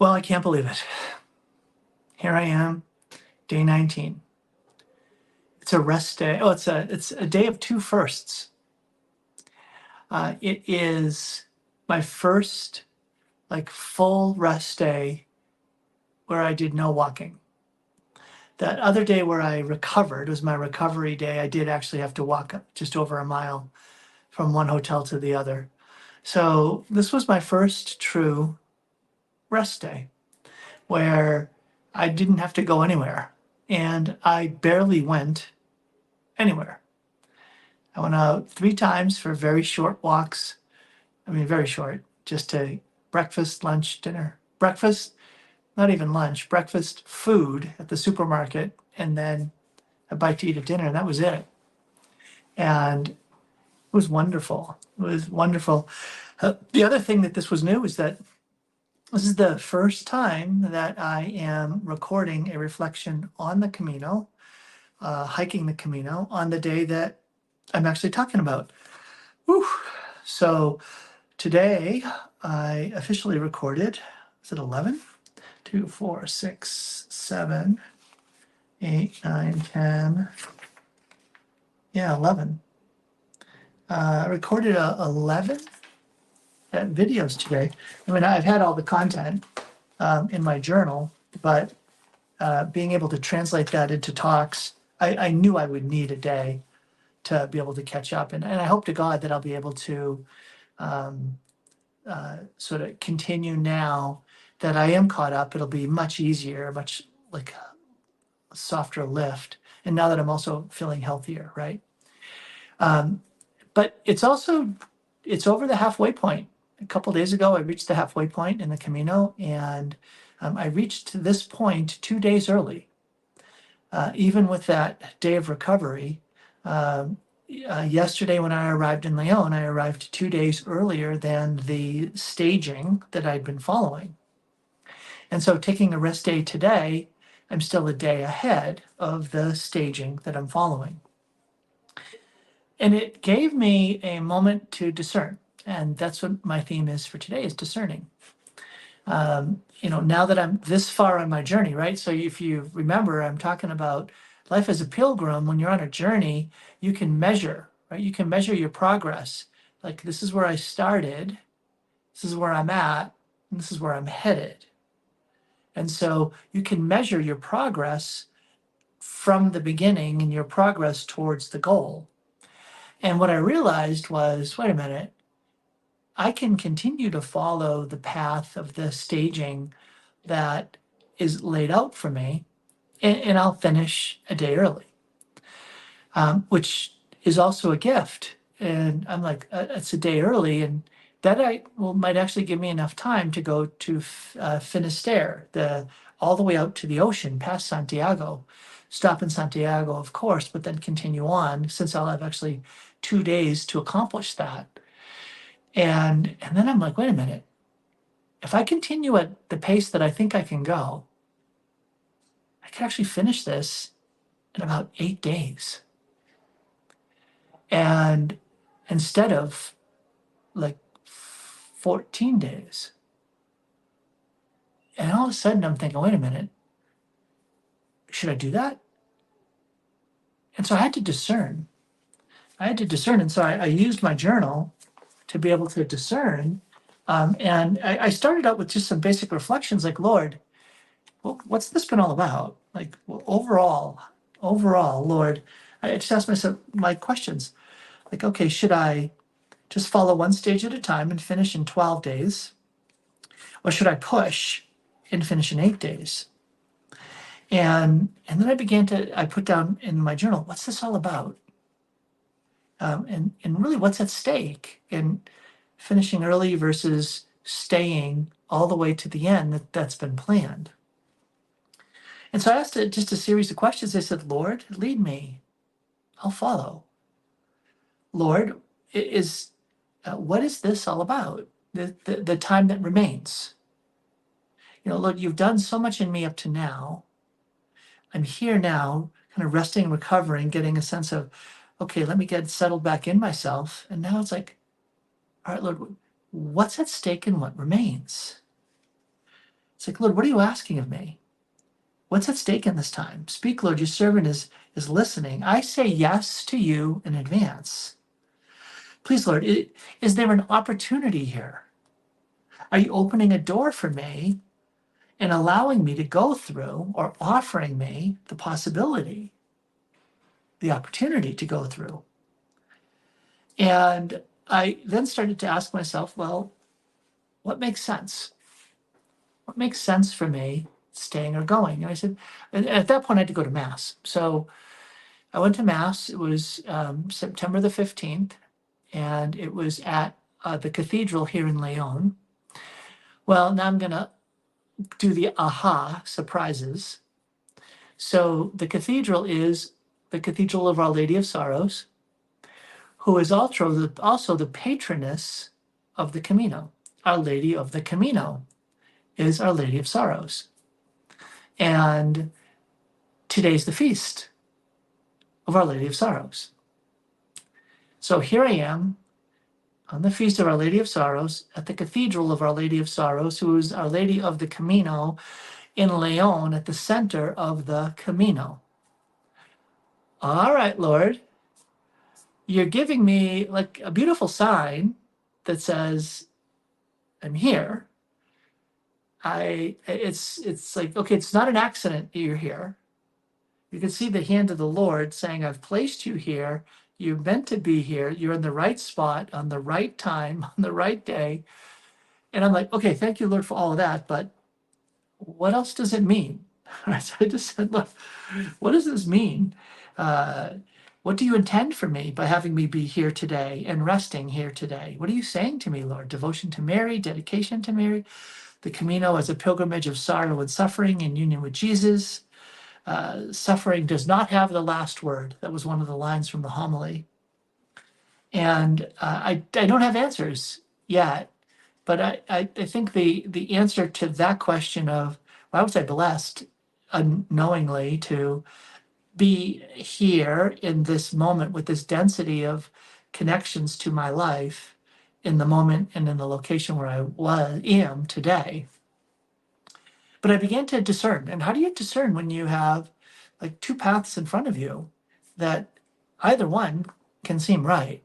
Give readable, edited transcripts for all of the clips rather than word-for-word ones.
Well, I can't believe it. Here I am, day 19. It's a rest day. Oh, it's a day of two firsts. It is my first full rest day where I did no walking. That other day where I recovered was my recovery day. I did actually have to walk just over a mile from one hotel to the other. So this was my first true rest day where I didn't have to go anywhere. And I barely went anywhere. I went out 3 times for very short walks. I mean, very short, just to breakfast, lunch, dinner. Breakfast, not even lunch, breakfast, food at the supermarket, and then a bite to eat at dinner. And that was it. And it was wonderful. It was wonderful. The other thing that this was new is that this is the first time that I am recording a reflection on the Camino, hiking the Camino, on the day that I'm actually talking about. Whew. So today I officially recorded, is it 11? 2, 4, 6, 7, 8, 9, 10. Yeah, 11. I recorded 11 videos today. I mean, I've had all the content in my journal, but being able to translate that into talks, I knew I would need a day to be able to catch up. And I hope to God that I'll be able to sort of continue now that I am caught up. It'll be much easier, much like a softer lift. And now that I'm also feeling healthier, right? But it's over the halfway point. A couple days ago, I reached the halfway point in the Camino, and I reached this point 2 days early. Even with that day of recovery, yesterday when I arrived in León, I arrived 2 days earlier than the staging that I'd been following. And so taking a rest day today, I'm still a day ahead of the staging that I'm following. And it gave me a moment to discern. And that's what my theme is for today, is discerning. Now that I'm this far on my journey, right? So if you remember, I'm talking about life as a pilgrim. When you're on a journey, you can measure, right? You can measure your progress. Like, this is where I started, this is where I'm at, and this is where I'm headed. And so you can measure your progress from the beginning and your progress towards the goal. And what I realized was, wait a minute, I can continue to follow the path of the staging that is laid out for me, and I'll finish a day early, which is also a gift. And I'm like, it's a day early, and that might actually give me enough time to go to Finisterre, all the way out to the ocean past Santiago. Stop in Santiago, of course, but then continue on, since I'll have actually 2 days to accomplish that. And then I'm like, wait a minute. If I continue at the pace that I think I can go, I could actually finish this in about 8 days. And instead of like 14 days. And all of a sudden I'm thinking, wait a minute, should I do that? And so I had to discern. And so I used my journal to be able to discern. And I started out with just some basic reflections like, Lord, what's this been all about? Like, overall, Lord, I just asked myself my questions. Like, okay, should I just follow one stage at a time and finish in 12 days? Or should I push and finish in 8 days? And then I put down in my journal, what's this all about? And really, what's at stake in finishing early versus staying all the way to the end that's been planned? And so I asked just a series of questions. I said, Lord, lead me. I'll follow. Lord, what is this all about? The time that remains. Lord, you've done so much in me up to now. I'm here now, kind of resting and recovering, getting a sense of, okay, let me get settled back in myself. And now it's like, all right, Lord, what's at stake and what remains? It's like, Lord, what are you asking of me? What's at stake in this time? Speak, Lord, your servant is listening. I say yes to you in advance. Please, Lord, is there an opportunity here? Are you opening a door for me and allowing me to go through, or offering me the possibility, the opportunity to go through? And I then started to ask myself, well, what makes sense? What makes sense for me, staying or going? And I said, and at that point, I had to go to Mass. So I went to Mass. It was September the 15th, and it was at the cathedral here in León. Well, now I'm going to do the aha surprises. So the cathedral is the Cathedral of Our Lady of Sorrows, who is also the patroness of the Camino. Our Lady of the Camino is Our Lady of Sorrows. And today's the feast of Our Lady of Sorrows. So here I am on the feast of Our Lady of Sorrows at the Cathedral of Our Lady of Sorrows, who is Our Lady of the Camino in León, at the center of the Camino. All right, Lord, you're giving me like a beautiful sign that says, I'm here. It's like, okay, it's not an accident that you're here. You can see the hand of the Lord saying, I've placed you here. You're meant to be here. You're in the right spot, on the right time, on the right day. And I'm like, okay, thank you, Lord, for all of that. But what else does it mean? So I just said, look, what does this mean? What do you intend for me by having me be here today and resting here today? What are you saying to me, Lord? Devotion to Mary, dedication to Mary, the Camino as a pilgrimage of sorrow and suffering in union with Jesus. Suffering does not have the last word. That was one of the lines from the homily. And I don't have answers yet, but I think the answer to that question of why was I blessed unknowingly to be here in this moment with this density of connections to my life in the moment and in the location where I am today. But I began to discern. And how do you discern when you have like two paths in front of you that either one can seem right?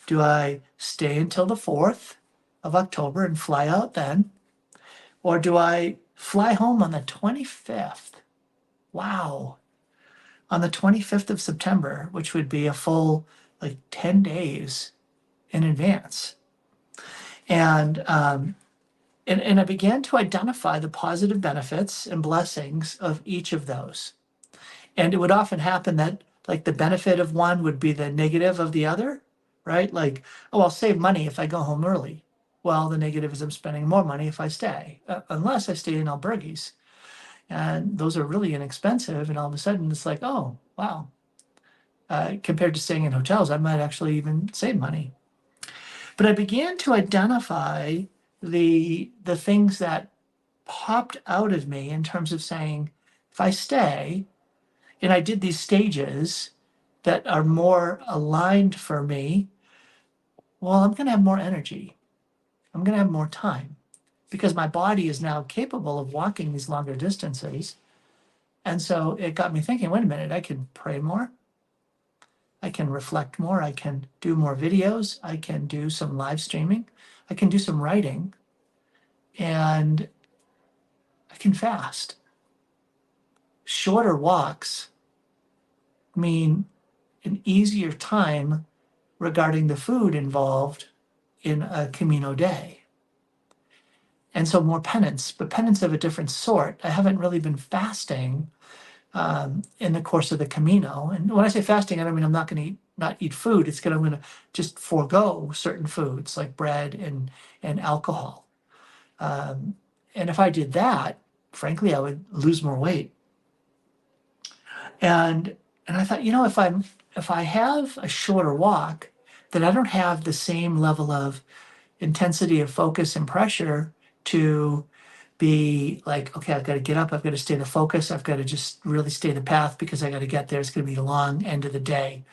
Do I stay until the 4th of October and fly out then? Or do I fly home on the 25th? Wow. On the 25th of September, which would be a full like 10 days in advance. And I began to identify the positive benefits and blessings of each of those. And it would often happen that like the benefit of one would be the negative of the other, right? Like, oh, I'll save money if I go home early. Well, the negative is I'm spending more money if I stay, unless I stay in albergues. And those are really inexpensive. And all of a sudden it's like, oh, wow. Compared to staying in hotels, I might actually even save money. But I began to identify the things that popped out of me in terms of saying, if I stay, and I did these stages that are more aligned for me, well, I'm going to have more energy. I'm going to have more time because my body is now capable of walking these longer distances. And so it got me thinking, wait a minute, I can pray more. I can reflect more. I can do more videos. I can do some live streaming. I can do some writing. And I can fast. Shorter walks mean an easier time regarding the food involved in a Camino day. And so more penance, but penance of a different sort. I haven't really been fasting in the course of the Camino. And when I say fasting, I don't mean I'm not going to not eat food. It's I'm going to just forego certain foods like bread and alcohol. And if I did that, frankly, I would lose more weight. And I thought, if I have a shorter walk, then I don't have the same level of intensity of focus and pressure to be like, okay, I've got to get up, I've got to stay the focus, I've got to just really stay the path because I got to get there. It's going to be the long end of the day.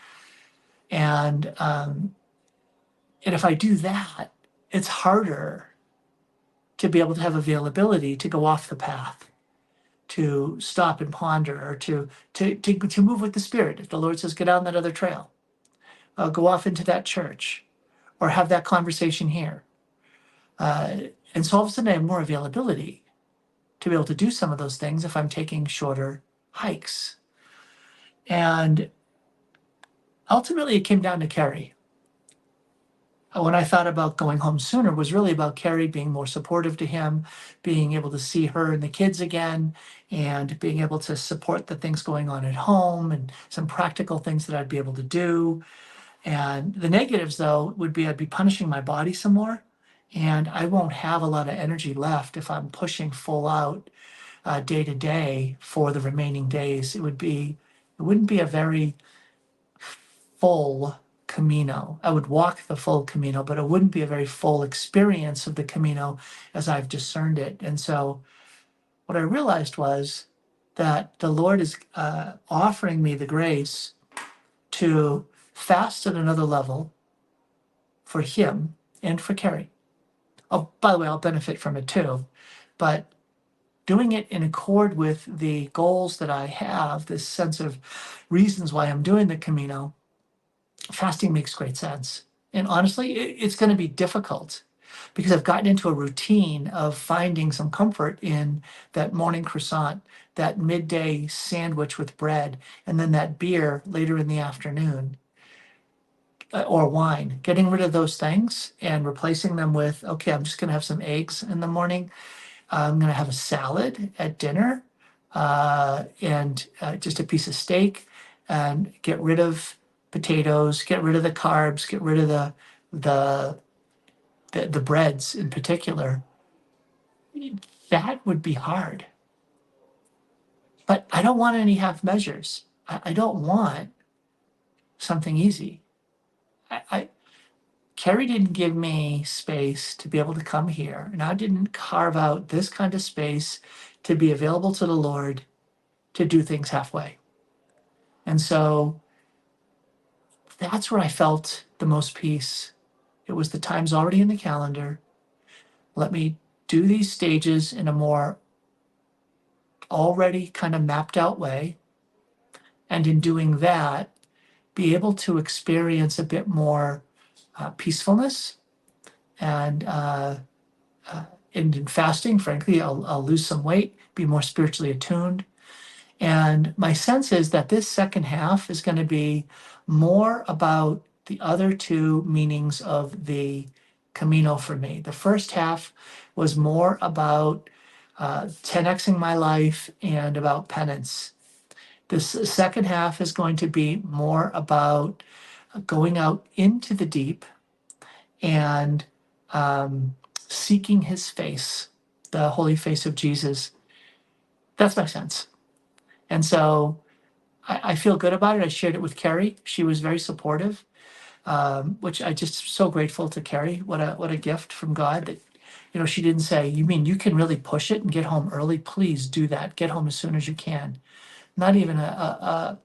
And if I do that, it's harder to be able to have availability to go off the path, to stop and ponder, or to move with the Spirit. If the Lord says, get down that other trail, go off into that church, or have that conversation here. And so all of a sudden I have more availability to be able to do some of those things if I'm taking shorter hikes. And ultimately it came down to Carrie. When I thought about going home sooner, was really about Carrie being more supportive to him, being able to see her and the kids again, and being able to support the things going on at home and some practical things that I'd be able to do. And the negatives, though, would be I'd be punishing my body some more, and I won't have a lot of energy left if I'm pushing full out day to day for the remaining days. It wouldn't be a very full Camino. I would walk the full Camino, but it wouldn't be a very full experience of the Camino as I've discerned it. And so what I realized was that the Lord is offering me the grace to fast at another level for him and for Carrie. Oh, by the way, I'll benefit from it too, but doing it in accord with the goals that I have, this sense of reasons why I'm doing the Camino, fasting makes great sense. And honestly, it's going to be difficult because I've gotten into a routine of finding some comfort in that morning croissant, that midday sandwich with bread, and then that beer later in the afternoon, or wine. Getting rid of those things and replacing them with, okay, I'm just going to have some eggs in the morning. I'm going to have a salad at dinner, and just a piece of steak, and get rid of potatoes, get rid of the carbs, get rid of the breads in particular. That would be hard. But I don't want any half measures. I don't want something easy. Carrie didn't give me space to be able to come here, and I didn't carve out this kind of space to be available to the Lord to do things halfway. And so that's where I felt the most peace. It was the times already in the calendar. Let me do these stages in a more already kind of mapped out way. And in doing that, be able to experience a bit more peacefulness. And in fasting, frankly, I'll lose some weight, be more spiritually attuned. And my sense is that this second half is going to be more about the other two meanings of the Camino for me. The first half was more about 10xing my life and about penance. This second half is going to be more about going out into the deep and seeking his face, the holy face of Jesus. That's my sense. And so I feel good about it. I shared it with Carrie. She was very supportive, which I just so grateful to Carrie. What a gift from God that, she didn't say, you mean you can really push it and get home early? Please do that. Get home as soon as you can. Not even a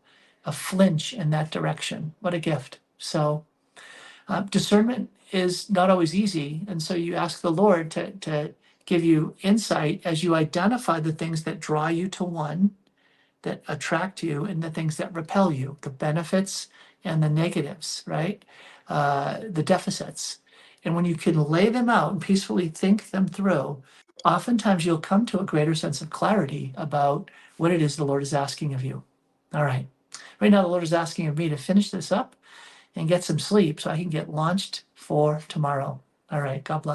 flinch in that direction. What a gift. So discernment is not always easy. And so you ask the Lord to give you insight as you identify the things that draw you to one, that attract you, and the things that repel you, the benefits and the negatives, right? The deficits. And when you can lay them out and peacefully think them through, oftentimes you'll come to a greater sense of clarity about what it is the Lord is asking of you. All right. Right now, the Lord is asking of me to finish this up and get some sleep so I can get launched for tomorrow. All right. God bless.